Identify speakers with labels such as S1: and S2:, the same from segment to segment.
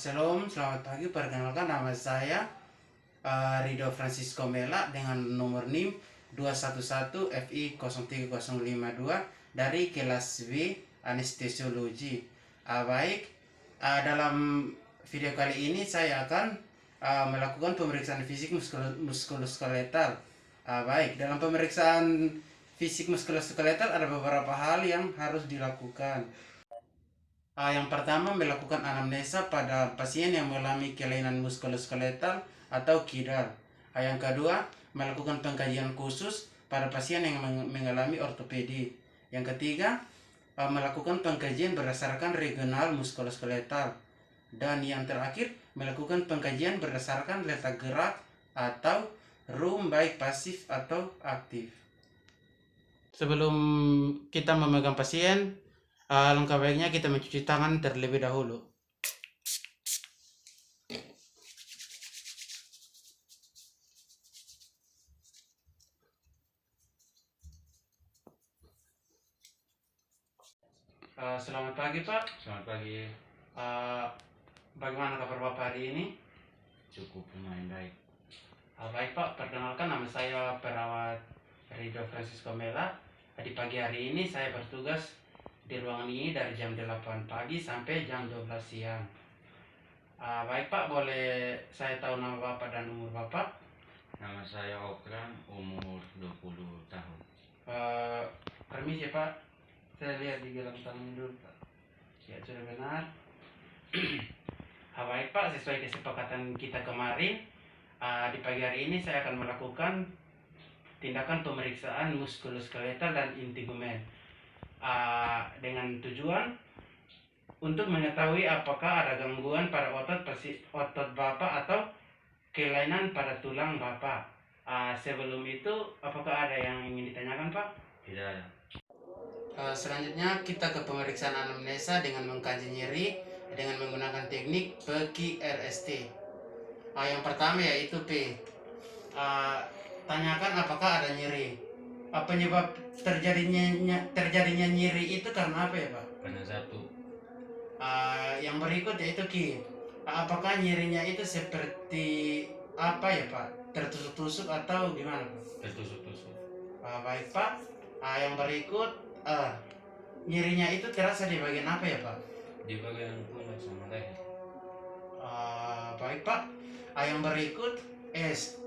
S1: Shalom, selamat pagi. Perkenalkan nama saya Rido Francisco Mela dengan nomor NIM 211FI03052 dari kelas B Anestesiologi. Dalam video kali ini saya akan melakukan pemeriksaan fisik muskuloskeletal. Dalam pemeriksaan fisik muskuloskeletal ada beberapa hal yang harus dilakukan. Yang pertama, melakukan anamnesa pada pasien yang mengalami kelainan muskuloskeletal atau kidal. Yang kedua, melakukan pengkajian khusus pada pasien yang mengalami ortopedi. Yang ketiga, melakukan pengkajian berdasarkan regional muskuloskeletal. Dan yang terakhir, melakukan pengkajian berdasarkan letak gerak atau room baik pasif atau aktif. Sebelum kita memegang pasien, langkah baiknya kita mencuci tangan terlebih dahulu. Selamat pagi, Pak.
S2: Selamat pagi.
S1: Bagaimana kabar Bapak hari ini?
S2: Cukup lumayan baik.
S1: Baik, Pak, perkenalkan nama saya perawat Rido Francisco Mela. Di pagi hari ini saya bertugas di ruangan ini dari jam 8 pagi sampai jam 12 siang. Baik, Pak, boleh saya tahu nama Bapak dan umur Bapak?
S2: Nama saya Okran, umur 20 tahun.
S1: Permisi, Pak. Saya lihat di dalam tangan dulu, Pak. Ya, sudah benar. Baik, Pak, sesuai kesepakatan kita kemarin, di pagi hari ini saya akan melakukan tindakan pemeriksaan muskuloskeletal dan integumen dengan tujuan untuk mengetahui apakah ada gangguan pada otot Bapak atau kelainan pada tulang Bapak. Sebelum itu, apakah ada yang ingin ditanyakan, Pak?
S2: Tidak ada.
S1: Selanjutnya kita ke pemeriksaan anamnesa dengan mengkaji nyeri dengan menggunakan teknik PQRST. Yang pertama yaitu P. Tanyakan apakah ada nyeri. Penyebab terjadinya nyeri itu karena apa ya, Pak?
S2: Karena satu.
S1: Yang berikut yaitu Q. Apakah nyerinya itu seperti apa ya, Pak? Tertusuk-tusuk atau gimana, Pak?
S2: Tertusuk-tusuk.
S1: Baik, Pak. Yang berikut nyerinya itu terasa di bagian apa ya, Pak?
S2: Di bagian pundak sama leher.
S1: Baik, Pak. Yang berikut S.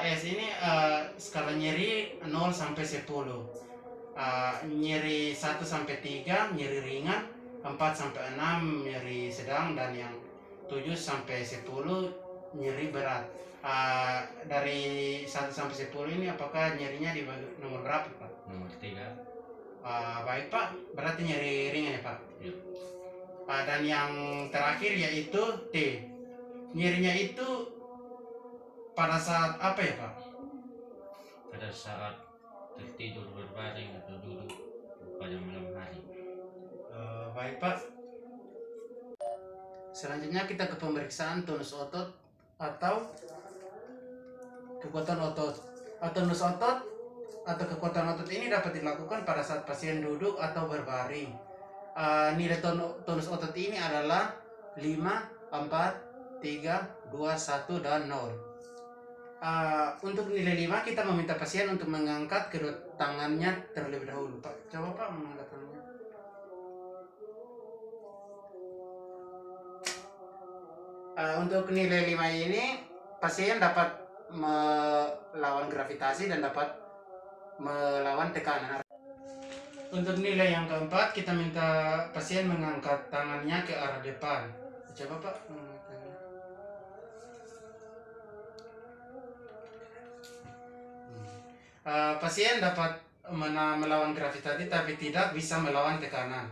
S1: S ini skala nyeri 0 sampai 10. Nyeri 1 sampai 3 nyeri ringan, 4 sampai 6 nyeri sedang, dan yang 7 sampai 10 nyeri berat. Dari 1 sampai 10 ini apakah nyerinya di nomor berapa, Pak?
S2: Nomor 3.
S1: Baik, Pak, berarti nyeri ringan ya, Pak?
S2: Ya.
S1: Dan yang terakhir yaitu T. Nyerinya itu pada saat apa ya, Pak?
S2: Pada saat tertidur berbaring atau duduk pada malam hari.
S1: Baik, Pak. Selanjutnya kita ke pemeriksaan tonus otot atau kekuatan otot. Tonus otot atau kekuatan otot ini dapat dilakukan pada saat pasien duduk atau berbaring. Nilai tonus otot ini adalah 5, 4, 3, 2, 1, dan 0. Untuk nilai 5 kita meminta pasien untuk mengangkat kedua tangannya terlebih dahulu, Pak. Coba, Pak, mengangkat tangannya. Untuk nilai 5 ini pasien dapat melawan gravitasi dan dapat melawan tekanan. Untuk nilai yang keempat kita minta pasien mengangkat tangannya ke arah depan. Coba, Pak. Pasien dapat melawan gravitasi tapi tidak bisa melawan tekanan.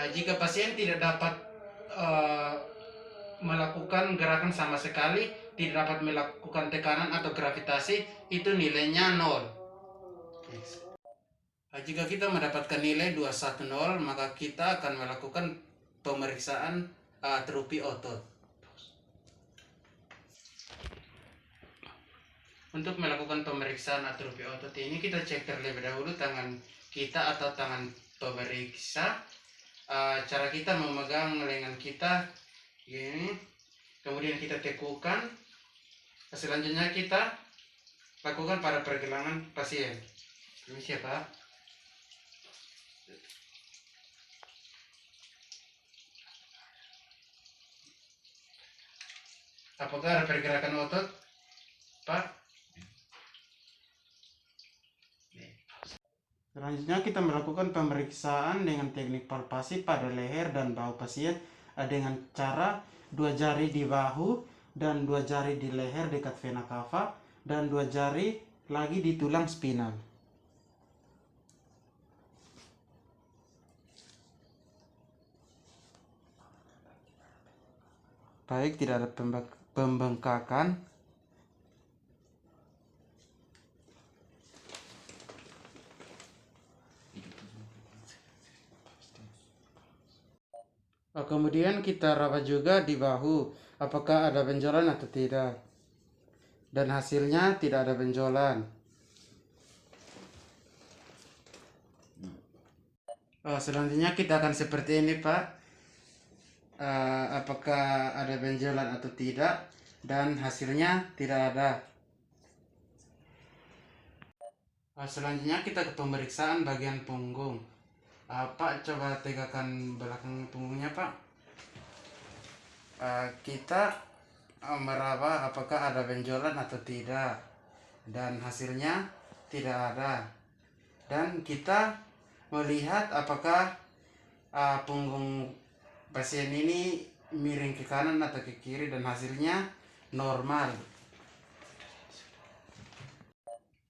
S1: Jika pasien tidak dapat melakukan gerakan sama sekali, tidak dapat melakukan tekanan atau gravitasi, itu nilainya 0. Jika kita mendapatkan nilai 210, maka kita akan melakukan pemeriksaan atrofi otot. Untuk melakukan pemeriksaan atrofi otot ini kita cek terlebih dahulu tangan kita atau tangan pemeriksa cara kita memegang lengan kita gini, kemudian kita tekukan. Selanjutnya kita lakukan pada pergelangan pasien. Permisi ya Pak. Apakah ada pergerakan otot Pak? Selanjutnya kita melakukan pemeriksaan dengan teknik palpasi pada leher dan bahu pasien dengan cara 2 jari di bahu dan 2 jari di leher dekat vena cava dan 2 jari lagi di tulang spinal. Baik, tidak ada pembengkakan. Kemudian kita rawat juga di bahu, apakah ada benjolan atau tidak. Dan hasilnya tidak ada benjolan. Selanjutnya kita akan seperti ini Pak. Apakah ada benjolan atau tidak, dan hasilnya tidak ada. Selanjutnya kita ke pemeriksaan bagian punggung. Pak, coba tegakkan belakang punggungnya Pak. Kita meraba apakah ada benjolan atau tidak, dan hasilnya tidak ada. Dan kita melihat apakah punggung pasien ini miring ke kanan atau ke kiri, dan hasilnya normal.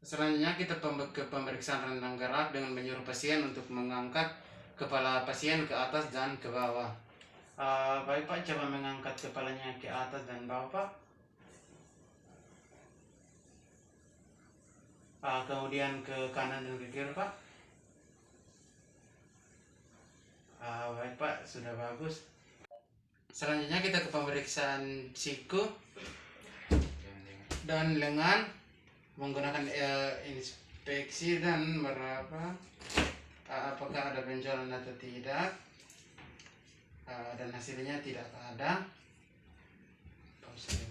S1: Selanjutnya kita ke pemeriksaan rendang gerak dengan menyuruh pasien untuk mengangkat kepala pasien ke atas dan ke bawah. Baik Pak, coba mengangkat kepalanya ke atas dan bawah Pak. Kemudian ke kanan dan ke kiri Pak. Baik Pak, sudah bagus. Selanjutnya kita ke pemeriksaan siku dan lengan menggunakan inspeksi dan meraba apakah ada benjolan atau tidak, dan hasilnya tidak ada. Pause.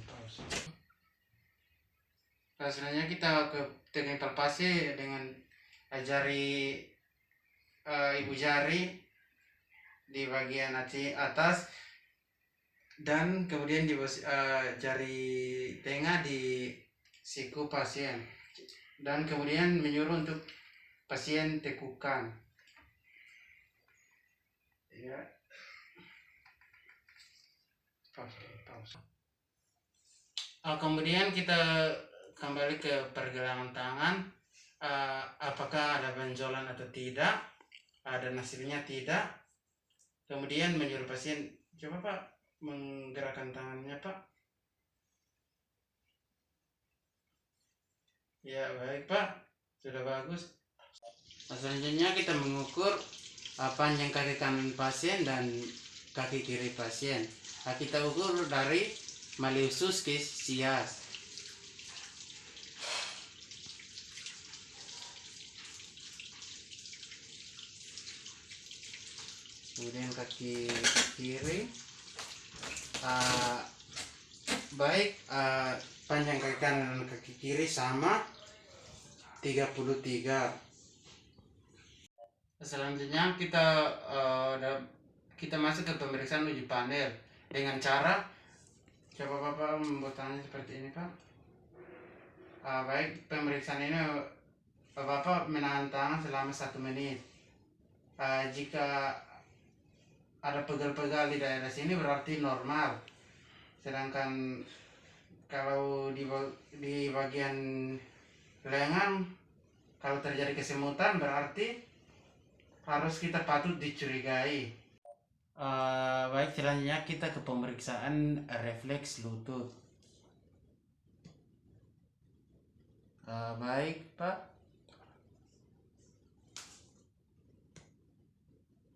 S1: Selanjutnya kita ke teknik palpasi dengan jari ibu jari di bagian atas, dan kemudian di jari tengah di siku pasien, dan kemudian menyuruh untuk pasien tekukan. Ya. Pause. Kemudian kita kembali ke pergelangan tangan, apakah ada benjolan atau tidak, dan hasilnya tidak. Kemudian menyuruh pasien, coba Pak menggerakkan tangannya Pak. Ya baik Pak, sudah bagus. Selanjutnya kita mengukur panjang kaki kanan pasien dan kaki kiri pasien. Kita ukur dari malleus ke sias. Kemudian kaki kiri, baik, panjang kaki kanan dan kaki kiri sama 33. Selanjutnya kita masuk ke pemeriksaan uji panel dengan cara, coba Bapak membuat tangannya seperti ini Pak. Baik, pemeriksaan ini Bapak menahan tangan selama 1 menit. Jika ada pegal-pegal di daerah sini berarti normal. Sedangkan kalau di bagian lengan kalau terjadi kesemutan berarti harus kita patut dicurigai. Baik, selanjutnya kita ke pemeriksaan refleks lutut. Baik Pak.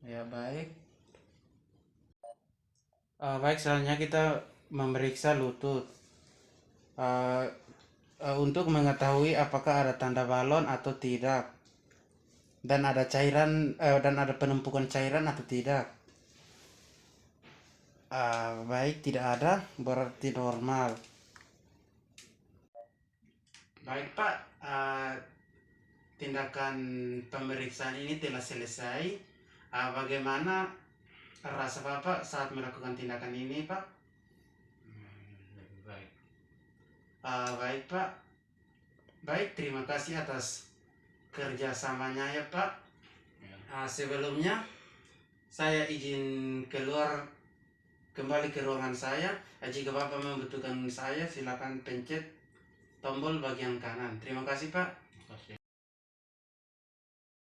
S1: Ya baik. Baik, selanjutnya kita memeriksa lutut untuk mengetahui apakah ada tanda balon atau tidak, dan ada cairan dan ada penumpukan cairan atau tidak. Baik, tidak ada, berarti normal. Baik Pak, tindakan pemeriksaan ini telah selesai. Bagaimana rasa Bapak saat melakukan tindakan ini Pak?
S2: Lebih baik.
S1: Baik Pak, baik, terima kasih atas kerjasamanya ya Pak.
S2: Ya.
S1: Sebelumnya saya izin keluar kembali ke ruangan saya. Jika Bapak membutuhkan saya, silakan pencet tombol bagian kanan. Terima kasih Pak.